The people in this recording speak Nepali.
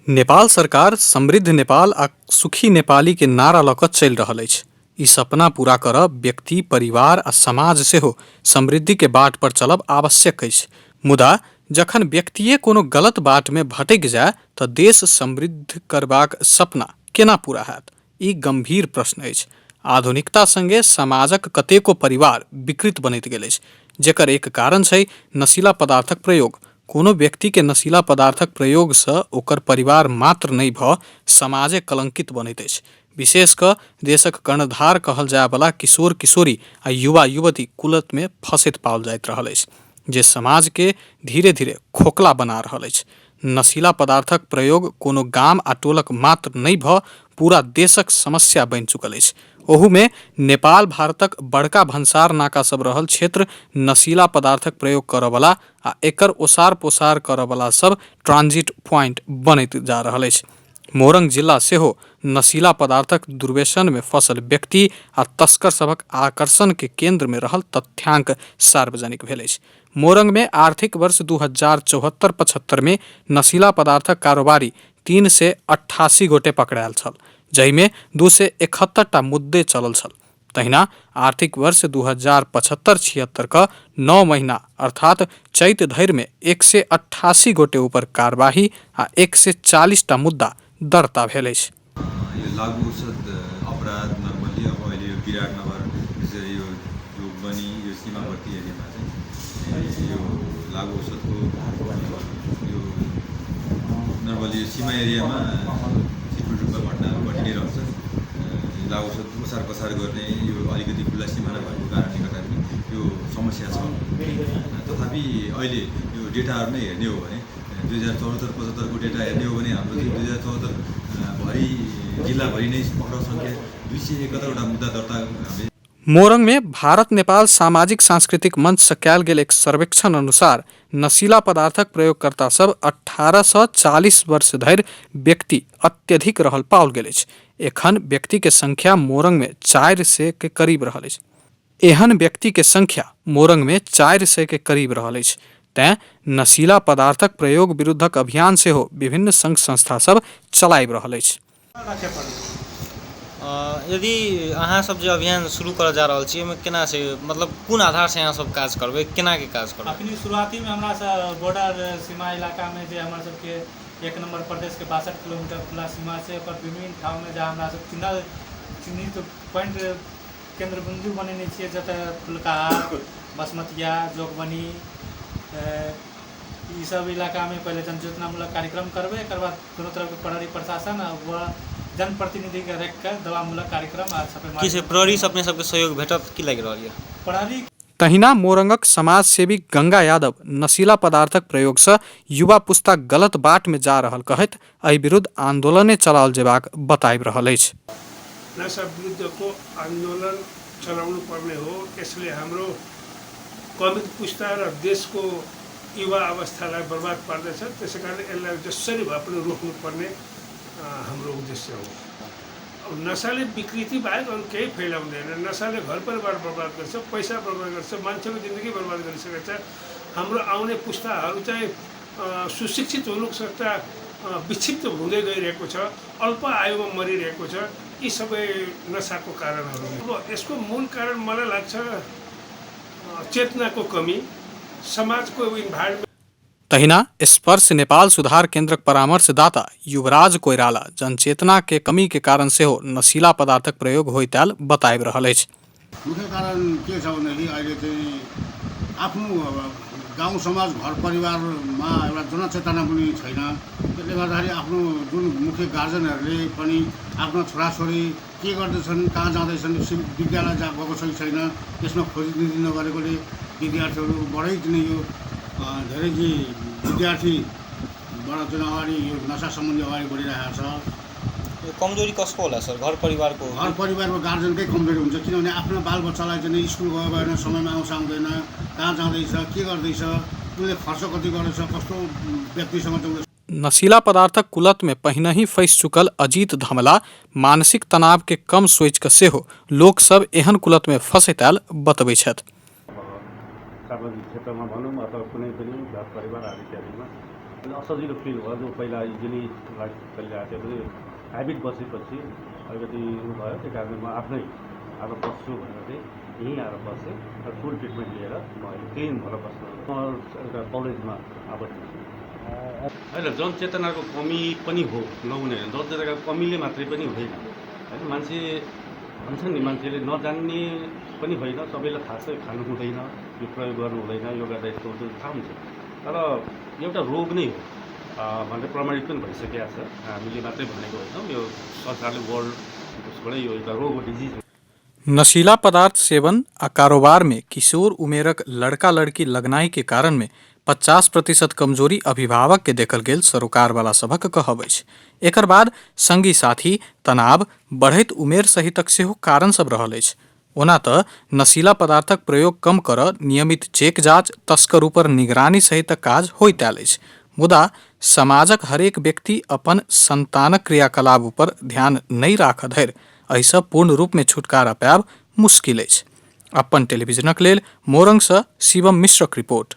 नेपाल सरकार समृद्ध नेपाल आ सुखी नेपाली के नारा लऽ कऽ चलि रहल अछि। ई सपना पूरा करब व्यक्ति, परिवार आ समाज सेहो समृद्धि के बाट पर चलब आवश्यक अछि। मुदा जखन व्यक्तिये कोनो गलत बाट में भटकि जाय तऽ देश समृद्ध करबाक सपना केना पूरा हैत? ई गंभीर प्रश्न अछि। आधुनिकता संगे समाजक कतेको परिवार विकृत बनैत गेल अछि, जेकर एक कारण छै नशीला पदार्थक प्रयोग। कोनो व्यक्ति के नशीला पदार्थक प्रयोग सँ ओकर परिवार मात्र नहि भऽ समाजे कलंकित बनैत अछि। विशेष कऽ देशक कर्णधार कहल जाय वाला किशोर किशोरी आ युवा युवती कुलत में फंसैत पाओल जाइत रहल अछि, जे समाज के धीरे धीरे खोखला बना रहल अछि। नशीला पदार्थक प्रयोग कोनो गाम आ टोलक मात्र नहि भऽ पूरा देशक समस्या बनि चुकल अछि। ओहू में नेपाल भारतक बड़का भन्सार नाका सब रहल क्षेत्र नशीला पदार्थक प्रयोग करऽ वाला आ एकर ओसार पोसार करऽ वाला सब ट्रांजिट प्वाइंट बनैत जा रहल अछि। मोरंग जिला सेहो नशीला पदार्थक दुर्व्यसन में फंसल व्यक्ति आ तस्कर सभक आकर्षण के केंद्र में रहल तथ्यांक सार्वजनिक भेल अछि। मोरंग में आर्थिक वर्ष 2074-75 में नशीला पदार्थक कारोबारी 388 गोटे पकड़ायल छल, जाहि में 271 टा मुद्दे चलल छल। तहिना आर्थिक वर्ष 2075-76 क 9 महीना अर्थात चैत धरि में 188 गोटे ऊपर कार्यवाही आ 140 टा मुद्दा दर्ता भेल अछि। यो लागू औषध अपराध नर्मली अब अहिले यो विराटनगर यसरी यो जोगबनी यो सीमावर्ती एरियामा चाहिँ यो लागू औषधको यो नर्मली यो सीमा एरियामा छिटपुट रूपमा घटनाहरू घटि नै रहन्छ। लागू औषध ओसार पसार गर्ने यो अलिकति खुल्ला सिमाना भएको कारणले गर्दाखेरि यो समस्या छ। तथापि अहिले यो डेटाहरू नै हेर्ने हो भने 2074-75 को डेटा हेर्ने हो भने हाम्रो चाहिँ 2074 भरि जिल्लाभरि नै पक्राउ सङ्ख्या 271 वटा मुद्दा दर्ता हामीले। मोरंग में भारत नेपाल सामाजिक सांस्कृतिक मंच से कयल गेल एक सर्वेक्षण अनुसार नशीला पदार्थक प्रयोगकर्ता सब 18 सँ 40 वर्ष धरि व्यक्ति अत्यधिक रहल पाओल गेल अछि। एखन व्यक्ति के संख्या मोरंग में 400 के करीब रहल अछि। एहन व्यक्ति के संख्या मोरंग में 400 के करीब रहल अछि। तें नशीला पदार्थक प्रयोग विरुद्धक अभियान सेहो विभिन्न संघ संस्था सब चलाइब रहल अछि। यदि अहाँ सब जे अभियान शुरू करऽ जा रहल छी, ओहिमे केना छै, मतलब कोन आधार से अहाँ सब काज करबै, केना के काज करबै? अखनी शुरुआती में हमरा सब बॉर्डर सीमा इलाका में जे हमरा सबके 1 नंबर प्रदेश के 62 किलोमीटर खुला सीमा से पर विभिन्न ठाव में जहाँ हमरा सब चिन्हित पॉइंट केंद्र बिंदु बनेने छियै, जतऽ फुलकाहा, बसमतिया, जोगबनी ई सब इलाका में पहले जनचेतनामूलक कार्यक्रम करबै। एकर बाद दोनों तरफ के प्रहरी प्रशासन आ जनप्रतिनिधि के रख कर दवामूलक कार्यक्रम आ छापेमारी। किसे प्रहरी से अपने सबके सहयोग भेटत की लागि रहल यऽ? प्रहरी तहिना मोरंगक समाज सेवी गंगा यादव नशीला पदार्थक प्रयोग से युवा पुस्ता गलत बाट में जा रहल कहैत एहि विरुद्ध आंदोलने चलाओल जेबाक बताइब रहल अछि। नशा विरुद्धको आन्दोलन चलाउनु पर्ने हो। यसले हाम्रो कमित पुस्ता र देशको युवा अवस्थालाई बर्बाद पार्दछ। त्यसैकारण यसलाई जसरी भए पनि रोक्नुपर्ने हाम्रो उद्देश्य हो। अब नशाले विकृति बाहेक अरू केही फैलाउँदैन। नशाले घर परिवार बर्बाद गर्छ, पैसा बर्बाद गर्छ, मान्छेको जिन्दगी बर्बाद गरिसकेको छ। हाम्रो आउने पुस्ताहरू चाहिँ सुशिक्षित हुनु सक्दा विक्षिप्त हुँदै गइरहेको छ, अल्प आयुमा मरिरहेको छ। यी सबै नशाको कारणहरू। अब यसको मूल कारण मलाई लाग्छ चेतनाको कमी, समाजको इन्भाइरोमेन्ट। तहिना स्पर्श नेपाल सुधार केंद्रक परामर्शदाता युवराज कोइराला जनचेतना के कमी के कारण सेहो नशीला पदार्थक प्रयोग होइत आयल बताइब रहल अछि। मुख्य कारण के छ भनेदेखि अहिले चाहिँ आफ्नो गाउँ समाज घर परिवारमा एउटा जनचेतना पनि छैन। त्यसले गर्दाखेरि आफ्नो जुन मुख्य गार्जेनहरूले पनि आफ्नो छोराछोरी के गर्दैछन्, कहाँ जाँदैछन्, विद्यालय गएको छ कि छैन, त्यसमा खोजी नगरेकोले विद्यार्थीहरू बढै चाहिँ यो धेरै चाहिँ विद्यार्थीबाट चाहिँ अगाडि यो नशा सम्बन्धी अगाडि बढिरहेको छ। यो कमजोरी कसको होला सर? घर परिवारको? घर परिवारको गार्जेनकै कमजोरी हुन्छ। किनभने आफ्नो बालबच्चालाई चाहिँ स्कुल गयो भएन, समयमा आउँछ आउँदैन, कहाँ जाँदैछ, के गर्दैछ, उसले खर्च कति गर्दैछ, कस्तो व्यक्तिसँग चाहिँ। नशीला पदार्थक कुलत में पहिनहि फंसि चुकल अजीत धमला मानसिक तनाव के कम सोचि कऽ सेहो लोक सब एहन कुलत में फंसैत आयल बतबै छथि। सार्वजनिक क्षेत्रमा भनौँ अथवा कुनै पनि घर परिवार आदि इत्यादिमा असजिलो फिल भयो जो पहिला इजिली चलिरहेको थियो ह्याबिट बसेपछि अलिकति उ भयो त्यही कारणले म आफ्नै आएर बस्छु भनेर चाहिँ यहीँ आएर बसेँ र फुल ट्रिटमेन्ट लिएर म अहिले क्लिन भएर बस्छु म एउटा कलेजमा आबद्ध छु होइन जनचेतनाको कमी पनि हो नहुने जनचेतनाको कमीले मात्रै पनि हुँदैन होइन मान्छे भन्छ नि मान्छेले नजान्ने पनि होइन सबैलाई थाहा छ खानु हुँदैन यो प्रयोग गर्नु हुँदैन यो गर्दा यस्तो हुन्छ थाहा हुन्छ तर एउटा रोग नै हो भनेर प्रमाणित पनि भइसकेको छ हामीले मात्रै भनेको होइनौँ यो संसारले वर्ल्ड उसबाटै यो एउटा रोग हो डिजिज हो नशीला पदार्थ सेवन आ कारोबार में किशोर उमेरक लड़का लड़की लगनाई के कारण में 50% कमजोरी अभिभावक के देखल गेल सरोकार वाला सबक कहब अछि। एकर बाद संगी साथी तनाव बढ़ैत उमेर सहितक सेहो कारण सब रहल अछि। ओना तऽ नशीला पदार्थक प्रयोग कम कर नियमित चेक जांच तस्कर ऊपर निगरानी सहितक काज होइत आयल अछि। मुदा समाजक हरेक व्यक्ति अपन संतानक क्रियाकलाप ऊपर ध्यान नहि राख धरि एहिसँ पूर्ण रूप में छुटकारा पायब मुश्किल अछि। अपन टेलीविजनक लेल मोरंग सँ शिवम मिश्रक रिपोर्ट।